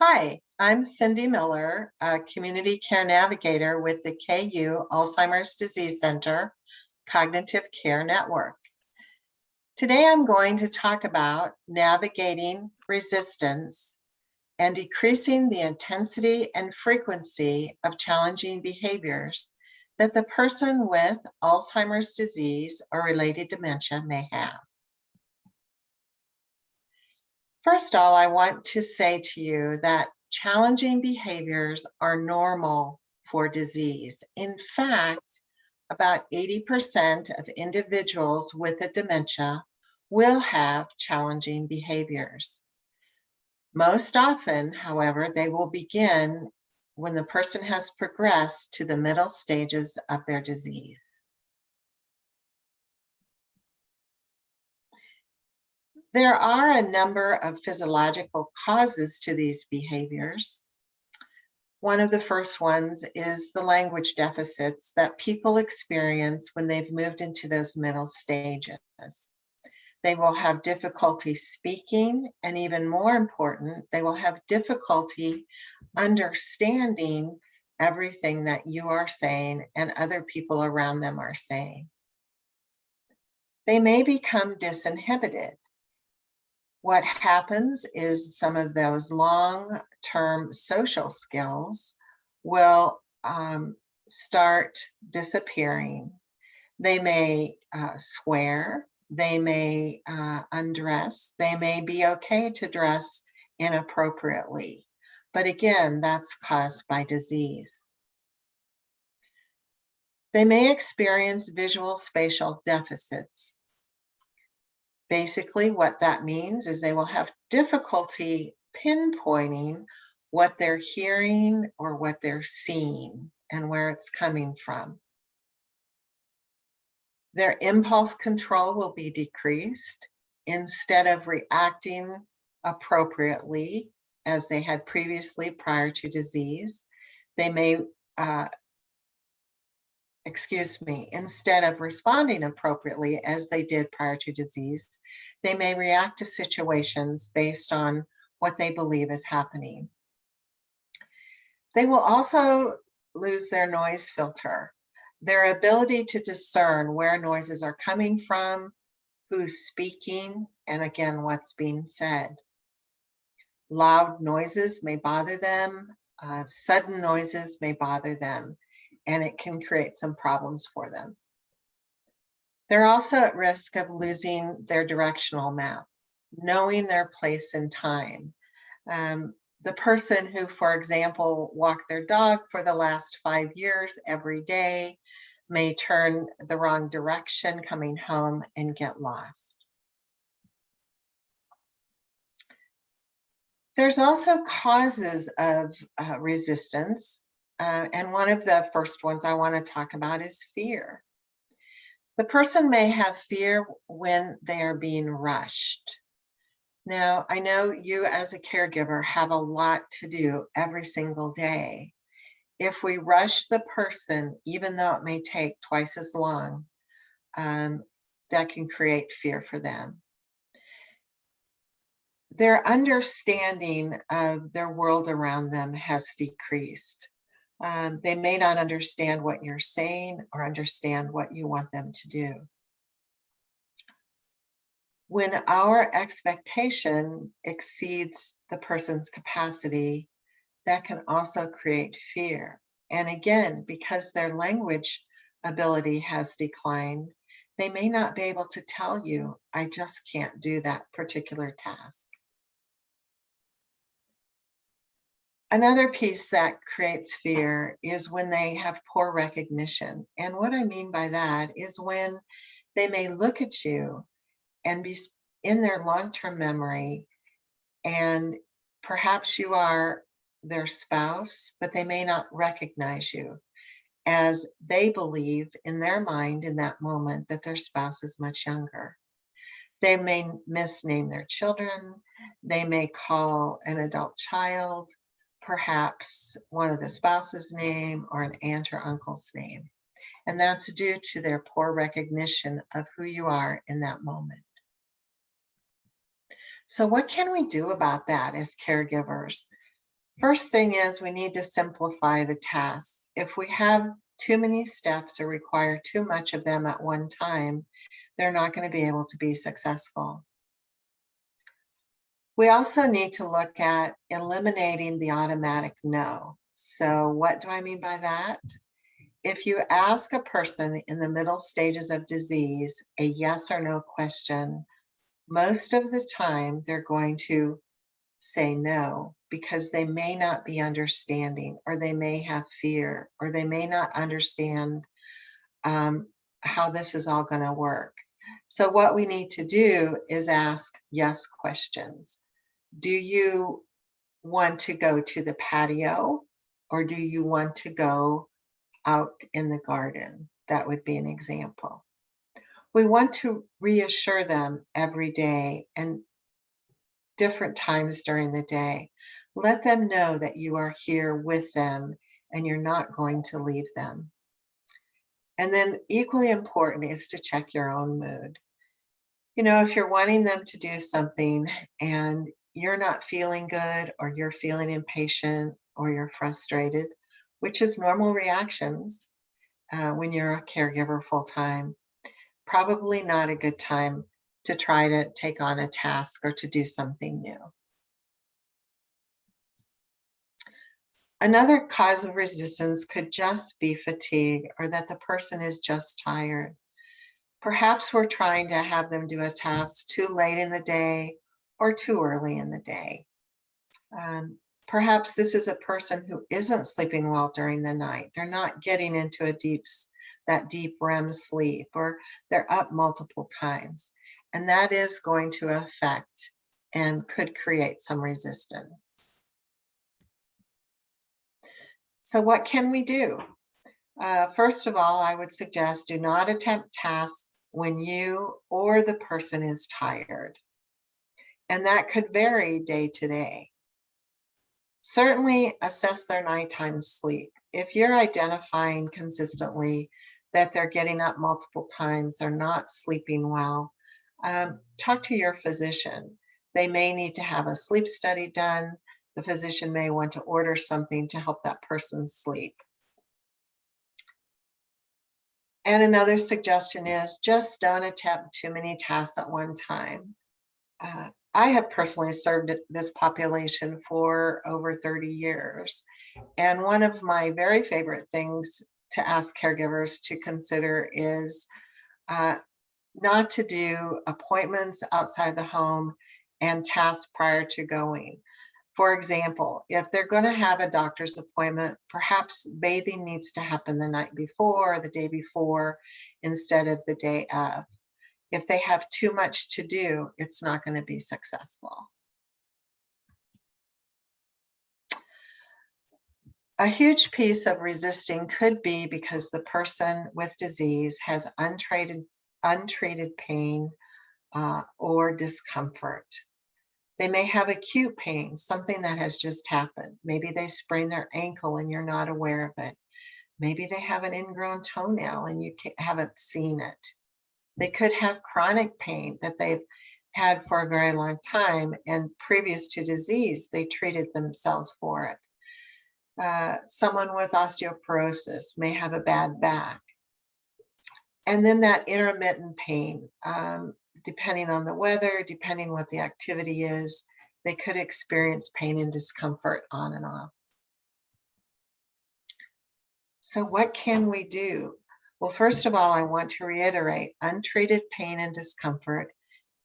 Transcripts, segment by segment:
Hi, I'm Cindy Miller, a community care navigator with the KU Alzheimer's Disease Center Cognitive Care Network. Today I'm going to talk about navigating resistance and decreasing the intensity and frequency of challenging behaviors that the person with Alzheimer's disease or related dementia may have. First of all, I want to say to you that challenging behaviors are normal for disease. In fact, about 80% of individuals with a dementia will have challenging behaviors. Most often, however, they will begin when the person has progressed to the middle stages of their disease. There are a number of physiological causes to these behaviors. One of the first ones is the language deficits that people experience when they've moved into those middle stages. They will have difficulty speaking, and even more important, they will have difficulty understanding everything that you are saying and other people around them are saying. They may become disinhibited. What happens is some of those long-term social skills will start disappearing. They may swear, they may undress, they may be okay to dress inappropriately. But again, that's caused by disease. They may experience visual spatial deficits. Basically, what that means is they will have difficulty pinpointing what they're hearing or what they're seeing and where it's coming from. Their impulse control will be decreased. Instead of reacting appropriately as they had previously prior to disease, they may instead of responding appropriately as they did prior to disease, they may react to situations based on what they believe is happening. They will also lose their noise filter, their ability to discern where noises are coming from, who's speaking, and again, what's being said. Loud noises may bother them, sudden noises may bother them, and it can create some problems for them. They're also at risk of losing their directional map, knowing their place in time. The person who, for example, walked their dog for the last 5 years every day may turn the wrong direction coming home and get lost. There's also causes of resistance. And one of the first ones I want to talk about is fear. The person may have fear when they are being rushed. Now, I know you as a caregiver have a lot to do every single day. If we rush the person, even though it may take twice as long, that can create fear for them. Their understanding of their world around them has decreased. They may not understand what you're saying or understand what you want them to do. When our expectation exceeds the person's capacity, that can also create fear. And again, because their language ability has declined, they may not be able to tell you, I just can't do that particular task. Another piece that creates fear is when they have poor recognition. And what I mean by that is when they may look at you and be in their long-term memory, and perhaps you are their spouse, but they may not recognize you as they believe in their mind in that moment that their spouse is much younger. They may misname their children. They may call an adult child perhaps one of the spouse's name or an aunt or uncle's name. And that's due to their poor recognition of who you are in that moment. So what can we do about that as caregivers? First thing is we need to simplify the tasks. If we have too many steps or require too much of them at one time, they're not going to be able to be successful. We also need to look at eliminating the automatic no. So what do I mean by that? If you ask a person in the middle stages of disease a yes or no question, most of the time they're going to say no because they may not be understanding, or they may have fear, or they may not understand um, how this is all going to work. So, what we need to do is ask yes questions. Do you want to go to the patio, or do you want to go out in the garden? That would be an example. We want to reassure them every day and different times during the day. Let them know that you are here with them and you're not going to leave them. And then, equally important is to check your own mood. You know, if you're wanting them to do something and you're not feeling good, or you're feeling impatient, or you're frustrated, which is normal reactions when you're a caregiver full time, probably not a good time to try to take on a task or to do something new. Another cause of resistance could just be fatigue, or that the person is just tired. Perhaps we're trying to have them do a task too late in the day or too early in the day. Perhaps this is a person who isn't sleeping well during the night. They're not getting into that deep REM sleep, or they're up multiple times. And that is going to affect and could create some resistance. So what can we do? First of all, I would suggest do not attempt tasks when you or the person is tired. And that could vary day to day. Certainly assess their nighttime sleep. If you're identifying consistently that they're getting up multiple times, they're not sleeping well, talk to your physician. They may need to have a sleep study done. The physician may want to order something to help that person sleep. And another suggestion is just don't attempt too many tasks at one time. I have personally served this population for over 30 years. And one of my very favorite things to ask caregivers to consider is uh, not to do appointments outside the home and tasks prior to going. For example, if they're going to have a doctor's appointment, perhaps bathing needs to happen the night before or the day before instead of the day of. If they have too much to do, it's not going to be successful. A huge piece of resisting could be because the person with disease has untreated pain or discomfort. They may have acute pain, something that has just happened. Maybe they sprained their ankle and you're not aware of it. Maybe they have an ingrown toenail and you haven't seen it. They could have chronic pain that they've had for a very long time, and previous to disease, they treated themselves for it. Someone with osteoporosis may have a bad back. And then that intermittent pain, depending on the weather, depending what the activity is, they could experience pain and discomfort on and off. So, what can we do? Well, first of all, I want to reiterate untreated pain and discomfort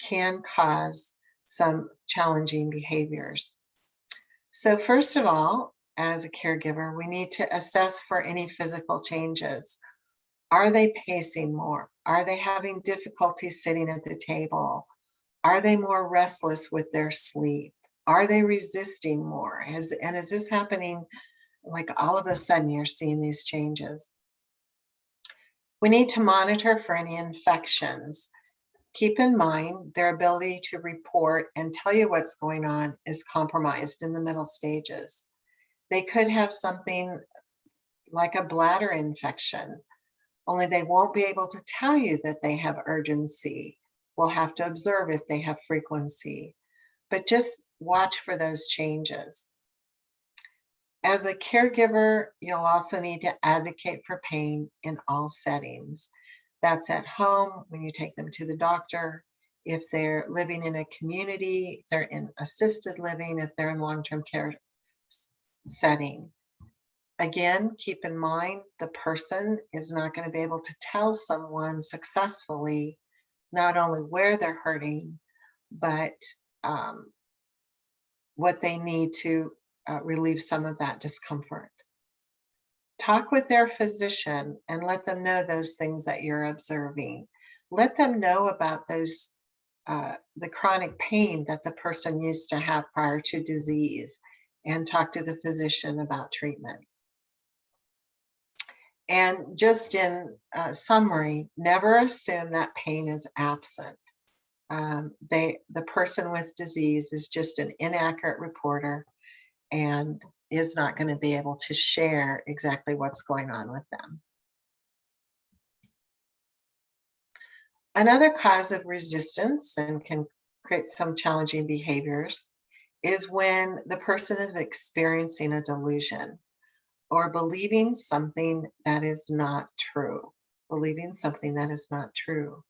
can cause some challenging behaviors. So, first of all, as a caregiver, we need to assess for any physical changes. Are they pacing more? Are they having difficulty sitting at the table? Are they more restless with their sleep? Are they resisting more? And is this happening like all of a sudden you're seeing these changes? We need to monitor for any infections. Keep in mind their ability to report and tell you what's going on is compromised in the middle stages. They could have something like a bladder infection, only they won't be able to tell you that they have urgency. We'll have to observe if they have frequency, but just watch for those changes. As a caregiver, you'll also need to advocate for pain in all settings. That's at home when you take them to the doctor, if they're living in a community, if they're in assisted living, if they're in long-term care setting. Again, keep in mind the person is not going to be able to tell someone successfully not only where they're hurting, but um, what they need to relieve some of that discomfort. Talk with their physician and let them know those things that you're observing. Let them know about the chronic pain that the person used to have prior to disease, and talk to the physician about treatment. And just in summary, never assume that pain is absent. The person with disease is just an inaccurate reporter and is not going to be able to share exactly what's going on with them. Another cause of resistance and can create some challenging behaviors is when the person is experiencing a delusion or believing something that is not true, believing something that is not true.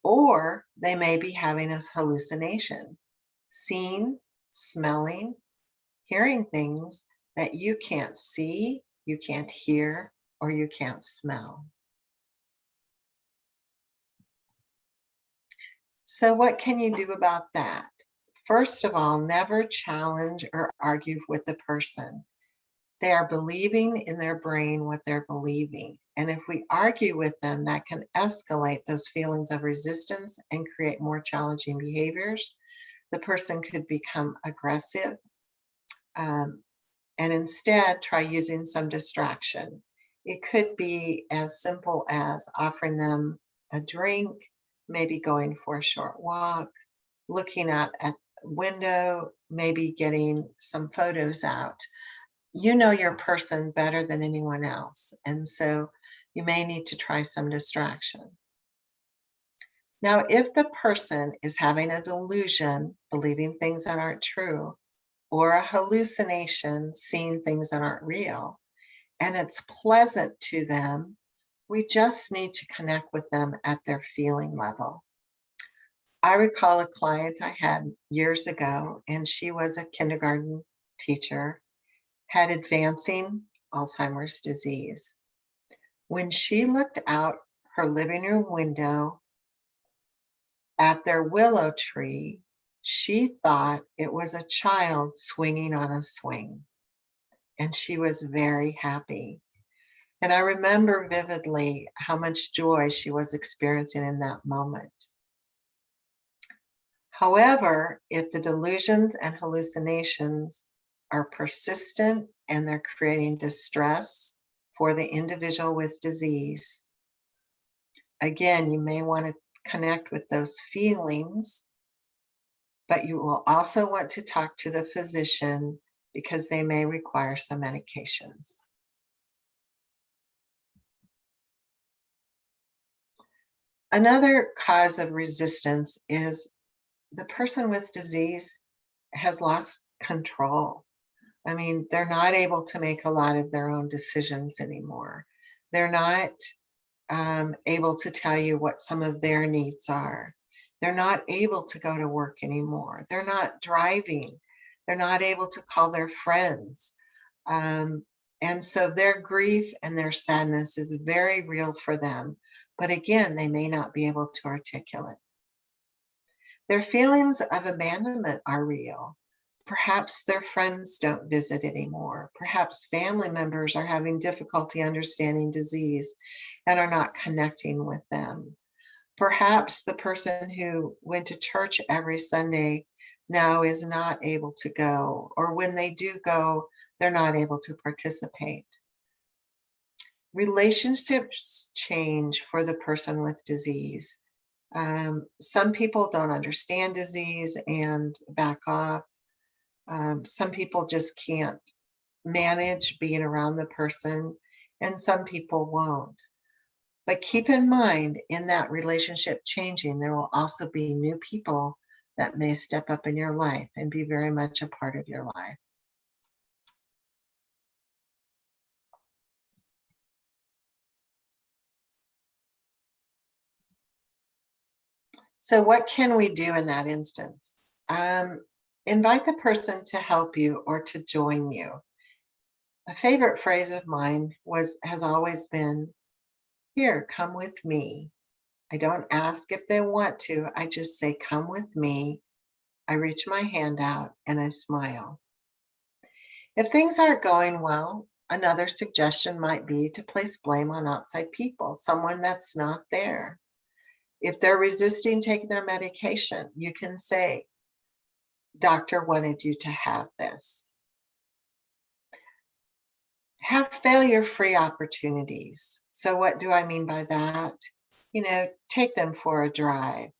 Or they may be having a hallucination, seeing, smelling, hearing things that you can't see, you can't hear, or you can't smell. So, what can you do about that? First of all, never challenge or argue with the person. They are believing in their brain what they're believing. And if we argue with them, that can escalate those feelings of resistance and create more challenging behaviors. The person could become aggressive, um, and instead try using some distraction. It could be as simple as offering them a drink, maybe going for a short walk, looking out at a window, maybe getting some photos out. You know your person better than anyone else, and so you may need to try some distraction. Now, if the person is having a delusion, believing things that aren't true, or a hallucination, seeing things that aren't real, and it's pleasant to them, we just need to connect with them at their feeling level. I recall a client I had years ago, and she was a kindergarten teacher, had advancing Alzheimer's disease. When she looked out her living room window at their willow tree, she thought it was a child swinging on a swing, and she was very happy. And I remember vividly how much joy she was experiencing in that moment. However, if the delusions and hallucinations are persistent and they're creating distress for the individual with disease, again, you may want to connect with those feelings, but you will also want to talk to the physician because they may require some medications. Another cause of resistance is the person with disease has lost control. I mean, they're not able to make a lot of their own decisions anymore. They're not able to tell you what some of their needs are. They're not able to go to work anymore. They're not driving. They're not able to call their friends. Um, and so their grief and their sadness is very real for them. But again, they may not be able to articulate. Their feelings of abandonment are real. Perhaps their friends don't visit anymore. Perhaps family members are having difficulty understanding disease and are not connecting with them. Perhaps the person who went to church every Sunday now is not able to go, or when they do go, they're not able to participate. Relationships change for the person with disease. Some people don't understand disease and back off. Some people just can't manage being around the person, and some people won't. But keep in mind, in that relationship changing, there will also be new people that may step up in your life and be very much a part of your life. So, what can we do in that instance? Um, Invite the person to help you or to join you. A favorite phrase of mine has always been, "Here, come with me." I don't ask if they want to. I just say, "Come with me." I reach my hand out and I smile. If things aren't going well, another suggestion might be to place blame on outside people, someone that's not there. If they're resisting taking their medication, you can say, "Doctor wanted you to have this." Have failure free opportunities. So, what do I mean by that? Take them for a drive.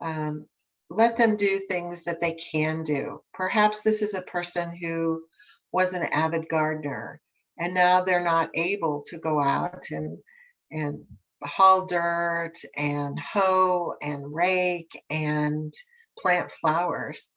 Um, Let them do things that they can do. Perhaps this is a person who was an avid gardener and now they're not able to go out and haul dirt and hoe and rake and plant flowers.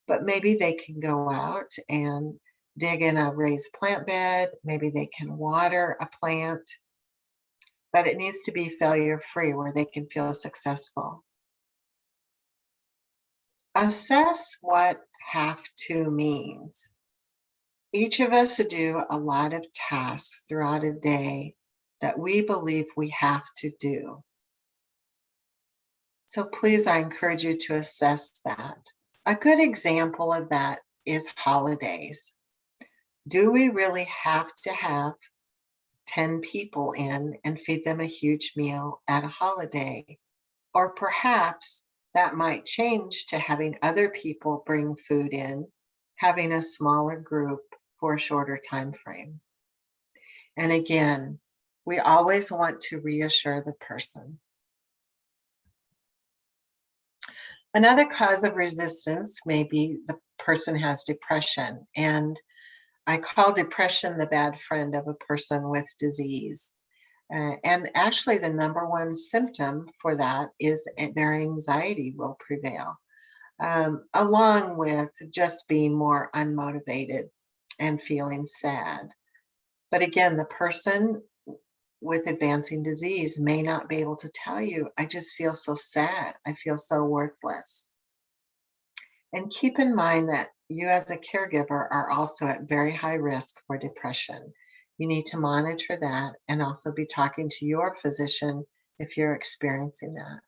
But maybe they can go out and dig in a raised plant bed. Maybe they can water a plant, but it needs to be failure free where they can feel successful. Assess what have to means. Each of us do a lot of tasks throughout a day that we believe we have to do. So please, I encourage you to assess that. A good example of that is holidays. Do we really have to have 10 people in and feed them a huge meal at a holiday? Or perhaps that might change to having other people bring food in, having a smaller group for a shorter time frame. And again, we always want to reassure the person. Another cause of resistance may be the person has depression. And I call depression the bad friend of a person with disease. And actually, the number one symptom for that is their anxiety will prevail, along with just being more unmotivated and feeling sad. But again, the person with advancing disease may not be able to tell you, "I just feel so sad. I feel so worthless." And keep in mind that you, as a caregiver, are also at very high risk for depression. You need to monitor that and also be talking to your physician if you're experiencing that.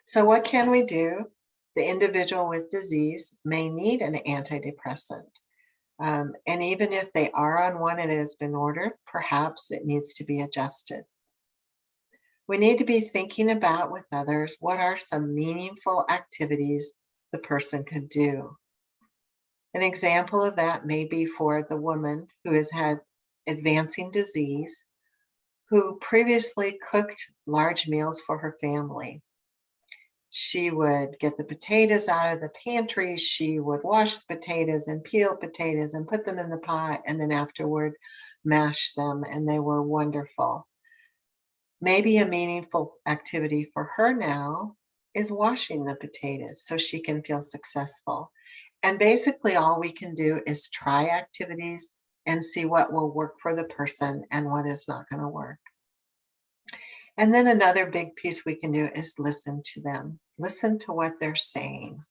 So, what can we do? The individual with disease may need an antidepressant. And even if they are on one and it has been ordered, perhaps it needs to be adjusted. We need to be thinking about with others what are some meaningful activities the person could do. An example of that may be for the woman who has had advancing disease, who previously cooked large meals for her family. She would get the potatoes out of the pantry. She would wash the potatoes and peel potatoes and put them in the pot, and then afterward mash them, and they were wonderful. Maybe a meaningful activity for her now is washing the potatoes so she can feel successful. And basically, all we can do is try activities and see what will work for the person and what is not going to work. And then another big piece we can do is listen to them, listen to what they're saying.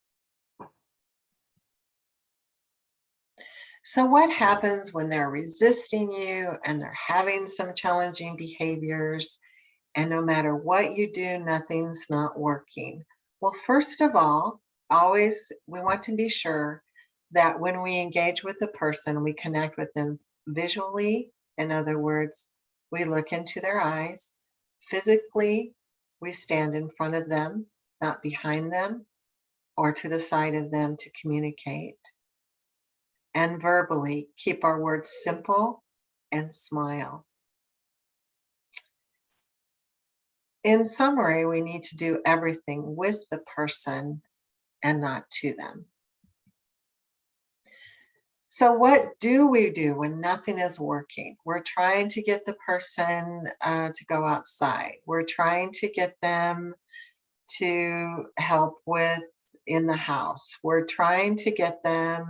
So, what happens when they're resisting you and they're having some challenging behaviors? And no matter what you do, nothing's not working. Well, first of all, always we want to be sure that when we engage with the person, we connect with them visually. In other words, we look into their eyes. Physically, we stand in front of them, not behind them or to the side of them to communicate. And verbally, keep our words simple and smile. In summary, we need to do everything with the person and not to them. So, what do we do when nothing is working? We're trying to get the person to go outside. We're trying to get them to help with in the house. We're trying to get them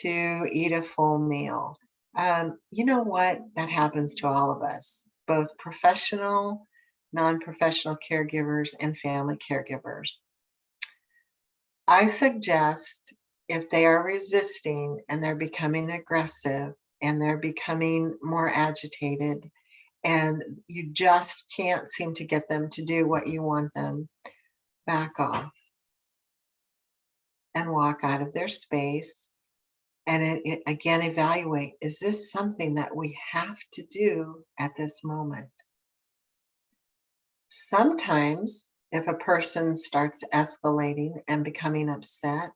to eat a full meal. You know what? That happens to all of us, both professional non-professional caregivers, and family caregivers. I suggest if they are resisting and they're becoming aggressive and they're becoming more agitated and you just can't seem to get them to do what you want them, back off and walk out of their space. And again, evaluate, is this something that we have to do at this moment? Sometimes, if a person starts escalating and becoming upset,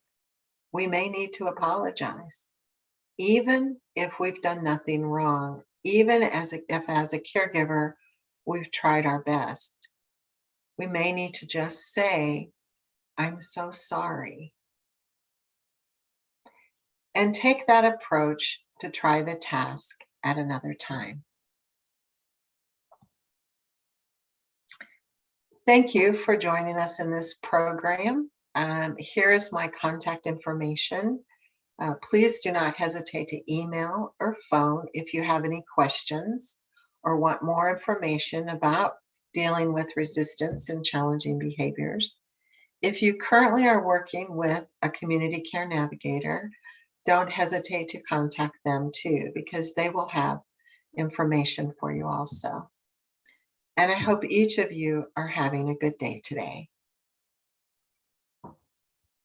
we may need to apologize, even if we've done nothing wrong, even if as a caregiver, we've tried our best. We may need to just say, I'm so sorry, and take that approach to try the task at another time. Thank you for joining us in this program. Here is my contact information. Please do not hesitate to email or phone if you have any questions or want more information about dealing with resistance and challenging behaviors. If you currently are working with a community care navigator, don't hesitate to contact them too, because they will have information for you also. And I hope each of you are having a good day today.